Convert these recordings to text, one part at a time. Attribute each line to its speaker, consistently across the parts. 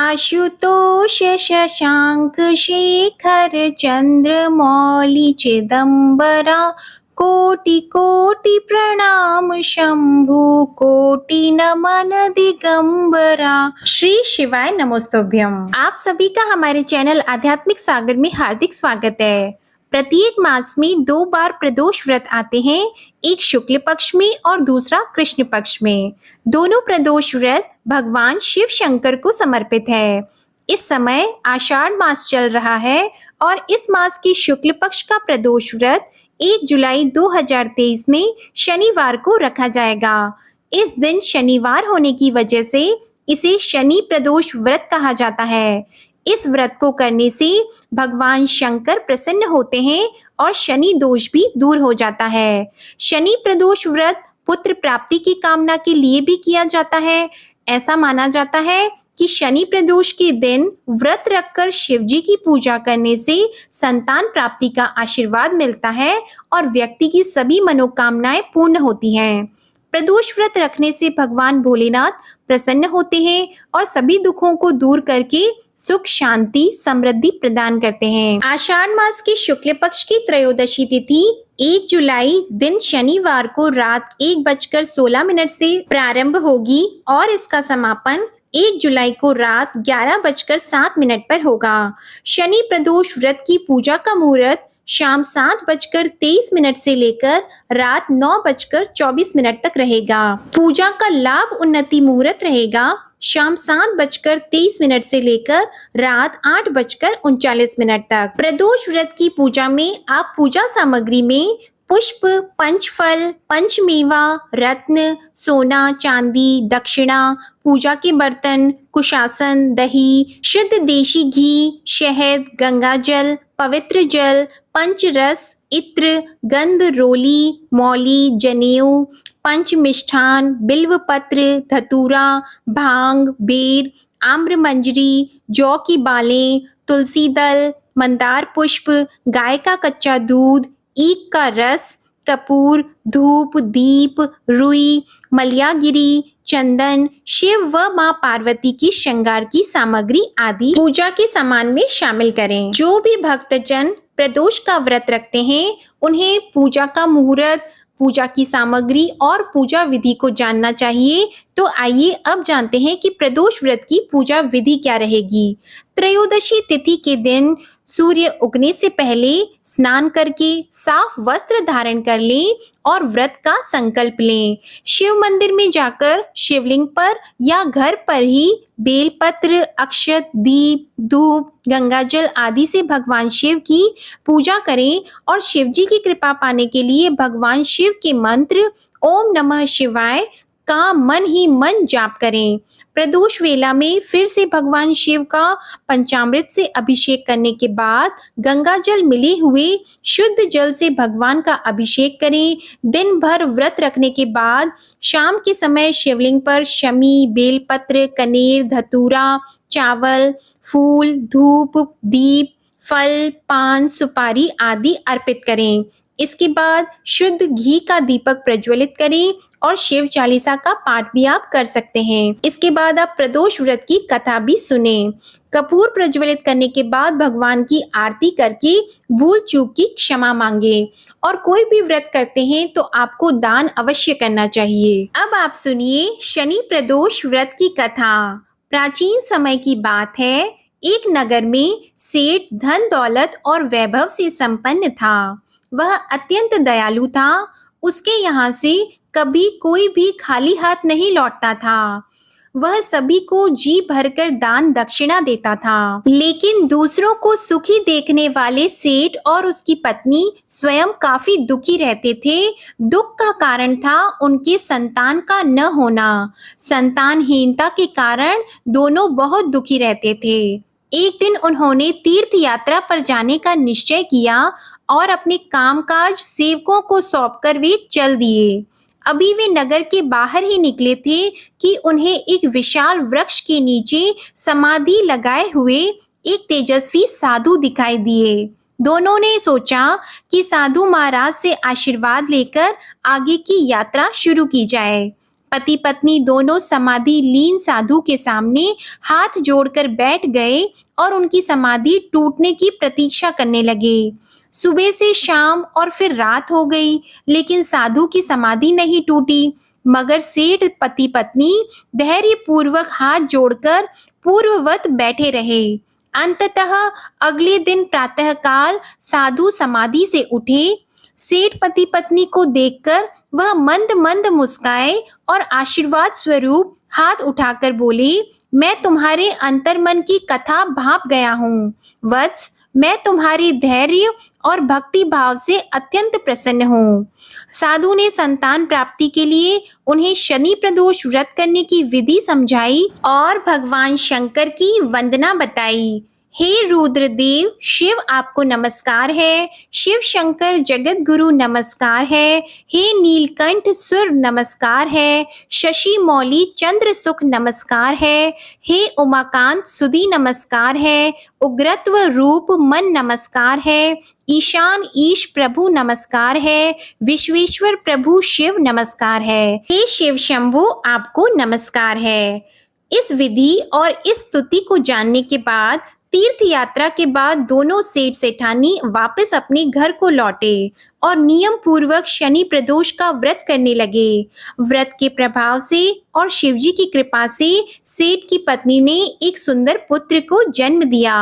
Speaker 1: आशुतोष शशांक शेखर चंद्रमौली चिदंबरा कोटि कोटि प्रणाम शंभु कोटि नमन दिगंबरा। श्री शिवाय नमोस्तुभ्यम। आप सभी का हमारे चैनल आध्यात्मिक सागर में हार्दिक स्वागत है। प्रत्येक मास में 2 बार प्रदोष व्रत आते हैं, एक शुक्ल पक्ष में और दूसरा कृष्ण पक्ष में। दोनों प्रदोष व्रत भगवान शिव शंकर को समर्पित है। इस समय आषाढ़ मास चल रहा है और इस मास की शुक्ल पक्ष का प्रदोष व्रत 1 जुलाई 2023 में शनिवार को रखा जाएगा। इस दिन शनिवार होने की वजह से इसे शनि प्रदोष व्रत कहा जाता है। इस व्रत को करने से भगवान शंकर प्रसन्न होते हैं और शनि दोष भी दूर हो जाता है। शनि प्रदोष व्रत पुत्र प्राप्ति की कामना के लिए भी किया जाता है। ऐसा माना जाता है कि शनि प्रदोष के दिन व्रत रखकर शिव जी की पूजा करने से संतान प्राप्ति का आशीर्वाद मिलता है और व्यक्ति की सभी मनोकामनाएं पूर्ण होती हैं। प्रदोष व्रत रखने से भगवान भोलेनाथ प्रसन्न होते हैं और सभी दुखों को दूर करके सुख शांति समृद्धि प्रदान करते हैं। आषाढ़ मास की शुक्ल पक्ष की त्रयोदशी तिथि 1 जुलाई दिन शनिवार को रात 1:16 से प्रारंभ होगी और इसका समापन 1 जुलाई को रात 11:07 पर होगा। शनि प्रदोष व्रत की पूजा का मुहूर्त शाम 7:23 से लेकर रात 9:24 तक रहेगा। पूजा का लाभ उन्नति मुहूर्त रहेगा शाम 7:23 से लेकर रात 8:39 तक। प्रदोष व्रत की पूजा में आप पूजा सामग्री में पुष्प, पंचफल, पंचमेवा, रत्न, सोना, चांदी, दक्षिणा, पूजा के बर्तन, कुशासन, दही, शुद्ध देशी घी, शहद, गंगाजल, पवित्र जल, पंचरस, इत्र, गंध, रोली, मौली, जनेऊ, पंच मिष्ठान, बिल्व पत्र, धतूरा, भांग, बेर, आम्र मंजरी, जौ की बालें, तुलसी दल, मंदार पुष्प, गाय का कच्चा दूध, ईख का रस, कपूर, धूप, दीप, रुई, मलयागिरी, चंदन, शिव व मां पार्वती की श्रृंगार की सामग्री आदि पूजा के सामान में शामिल करें। जो भी भक्तजन प्रदोष का व्रत रखते हैं उन्हें पूजा का मुहूर्त, पूजा की सामग्री और पूजा विधि को जानना चाहिए। तो आइए अब जानते हैं कि प्रदोष व्रत की पूजा विधि क्या रहेगी। त्रयोदशी तिथि के दिन सूर्य उगने से पहले स्नान करके साफ वस्त्र धारण कर लें और व्रत का संकल्प लें। शिव मंदिर में जाकर शिवलिंग पर या घर पर ही बेलपत्र, अक्षत, दीप, धूप, गंगाजल आदि से भगवान शिव की पूजा करें और शिव जी की कृपा पाने के लिए भगवान शिव के मंत्र ओम नमः शिवाय का मन ही मन जाप करें। प्रदोष वेला में फिर से भगवान शिव का पंचामृत से अभिषेक करने के बाद गंगा जल मिले हुए शुद्ध जल से भगवान का अभिषेक करें। दिन भर व्रत रखने के बाद शाम के समय शिवलिंग पर शमी, बेलपत्र, कनेर, धतूरा, चावल, फूल, धूप, दीप, फल, पान, सुपारी आदि अर्पित करें। इसके बाद शुद्ध घी का दीपक प्रज्वलित करें और शिव चालीसा का पाठ भी आप कर सकते हैं। इसके बाद आप प्रदोष व्रत की कथा भी सुने। कपूर प्रज्वलित करने के बाद भगवान की आरती करके भूल चूक की क्षमा मांगे। और कोई भी व्रत करते हैं तो आपको दान अवश्य करना चाहिए। अब आप सुनिए शनि प्रदोष व्रत की कथा। प्राचीन समय की बात है, एक नगर में सेठ धन दौलत और वैभव से संपन्न था। वह अत्यंत दयालु था। उसके यहाँ से कभी कोई भी खाली हाथ नहीं लौटता था। वह सभी को जी भरकर दान दक्षिणा देता था। लेकिन दूसरों को सुखी देखने वाले सेठ और उसकी पत्नी स्वयं काफी दुखी रहते थे। दुख का कारण था उनके संतान का न होना। संतानहीनता के कारण दोनों बहुत दुखी रहते थे। एक दिन उन्होंने तीर्थ यात्रा पर जाने का निश्चय किया और अपने कामकाज सेवकों को सौंपकर वे चल दिए। अभी वे नगर के बाहर ही निकले थे कि उन्हें एक विशाल वृक्ष के नीचे समाधि लगाए हुए एक तेजस्वी साधु दिखाई दिए। दोनों ने सोचा कि साधु महाराज से आशीर्वाद लेकर आगे की यात्रा शुरू की जाए। पति पत्नी दोनों समाधि लीन साधु के सामने हाथ जोड़कर बैठ गए और उनकी समाधि टूटने की प्रतीक्षा करने लगे। सुबह से शाम और फिर रात हो गई, लेकिन साधु की समाधि नहीं टूटी, मगर सेठ पति पत्नी धैर्य पूर्वक हाथ जोड़कर पूर्ववत बैठे रहे। अंततः अगले दिन प्रातःकाल साधु समाधि से उठे। सेठ पति पत्नी को देखकर वह मंद मंद मुस्काए और आशीर्वाद स्वरूप हाथ उठाकर बोले, मैं तुम्हारे अंतर्मन की कथा भाप गया हूँ। वत्स, मैं तुम्हारे धैर्य और भक्ति भाव से अत्यंत प्रसन्न हूँ। साधु ने संतान प्राप्ति के लिए उन्हें शनि प्रदोष व्रत करने की विधि समझाई और भगवान शंकर की वंदना बताई। हे रुद्रदेव, शिव आपको नमस्कार है। शिव शंकर जगत गुरु नमस्कार है। हे नीलकंठ सुर नमस्कार है। शशि मौली चंद्र सुख नमस्कार है। हे उमाकांत सुधी नमस्कार है। उग्रत्व रूप मन नमस्कार है। ईशान ईश प्रभु नमस्कार है। विश्वेश्वर प्रभु शिव नमस्कार है। हे शिव शंभु आपको नमस्कार है। इस विधि और इस स्तुति को जानने के बाद तीर्थ यात्रा के बाद दोनों सेठ सेठानी वापस अपने घर को लौटे और नियम पूर्वक शनि प्रदोष का व्रत करने लगे। व्रत के प्रभाव से और शिवजी की कृपा से सेठ की पत्नी ने एक सुंदर पुत्र को जन्म दिया।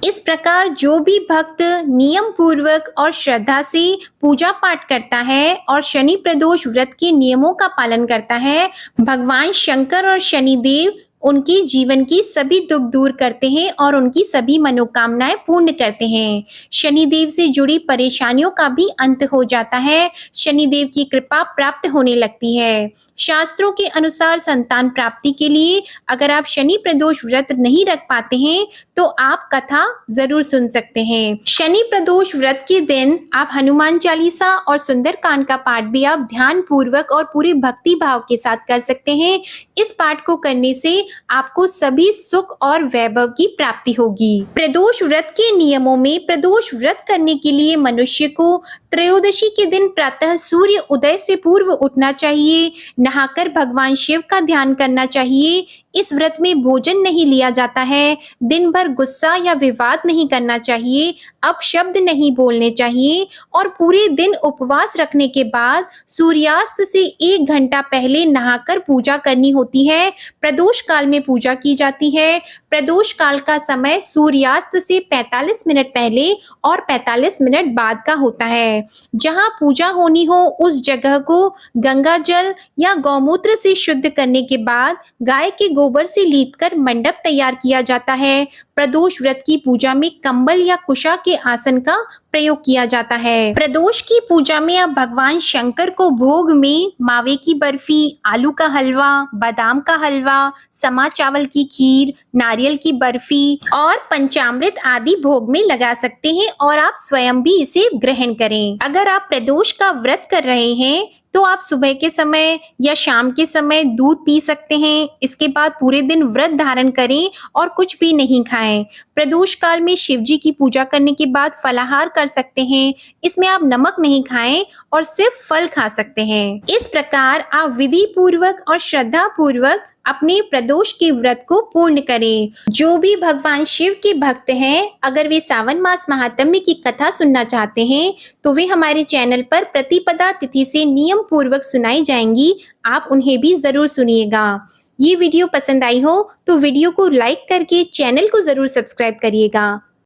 Speaker 1: इस प्रकार जो भी भक्त नियम पूर्वक और श्रद्धा से पूजा पाठ करता है और शनि प्रदोष व्रत के नियमों का पालन करता है, भगवान शंकर और शनिदेव उनके जीवन की सभी दुख दूर करते हैं और उनकी सभी मनोकामनाएं पूर्ण करते हैं। शनिदेव से जुड़ी परेशानियों का भी अंत हो जाता है। शनिदेव की कृपा प्राप्त होने लगती है। शास्त्रों के अनुसार संतान प्राप्ति के लिए अगर आप शनि प्रदोष व्रत नहीं रख पाते हैं तो आप कथा जरूर सुन सकते हैं। शनि प्रदोष व्रत के दिन आप हनुमान चालीसा और सुंदरकांड का पाठ भी आप ध्यान पूर्वक और पूरे भक्ति भाव के साथ कर सकते हैं। इस पाठ को करने से आपको सभी सुख और वैभव की प्राप्ति होगी। प्रदोष व्रत के नियमों में प्रदोष व्रत करने के लिए मनुष्य को त्रयोदशी के दिन प्रातः सूर्य उदय से पूर्व उठना चाहिए। नहाकर भगवान शिव का ध्यान करना चाहिए। इस व्रत में भोजन नहीं लिया जाता है। दिन भर गुस्सा या विवाद नहीं करना चाहिए। अपशब्द नहीं बोलने चाहिए और पूरे दिन उपवास रखने के बाद सूर्यास्त से 1 घंटा पहले नहाकर पूजा करनी होती है। प्रदोष काल में पूजा की जाती है। प्रदोष काल का समय सूर्यास्त से 45 मिनट पहले और 45 मिनट बाद का होता है। जहां पूजा होनी हो उस जगह को गंगा जल या गौमूत्र से शुद्ध करने के बाद गाय के गोबर से लीपकर मंडप तैयार किया जाता है। प्रदोष व्रत की पूजा में कंबल या कुशा के आसन का प्रयोग किया जाता है। प्रदोष की पूजा में आप भगवान शंकर को भोग में मावे की बर्फी, आलू का हलवा, बादाम का हलवा, समा चावल की खीर, नारियल की बर्फी और पंचामृत आदि भोग में लगा सकते हैं और आप स्वयं भी इसे ग्रहण करें। अगर आप प्रदोष का व्रत कर रहे हैं तो आप सुबह के समय या शाम के समय दूध पी सकते हैं। इसके बाद पूरे दिन व्रत धारण करें और कुछ भी नहीं खाएं। प्रदोष काल में शिव जी की पूजा करने के बाद फलाहार कर सकते हैं। इसमें आप नमक नहीं खाएं और सिर्फ फल खा सकते हैं। इस प्रकार आप विधि पूर्वक और श्रद्धा पूर्वक अपने प्रदोष के व्रत को पूर्ण करें। जो भी भगवान शिव के भक्त हैं, अगर वे सावन मास महात्म्य की कथा सुनना चाहते हैं तो वे हमारे चैनल पर प्रतिपदा तिथि से नियम पूर्वक सुनाई जाएंगी। आप उन्हें भी जरूर सुनिएगा। ये वीडियो पसंद आई हो तो वीडियो को लाइक करके चैनल को जरूर सब्सक्राइब करिएगा।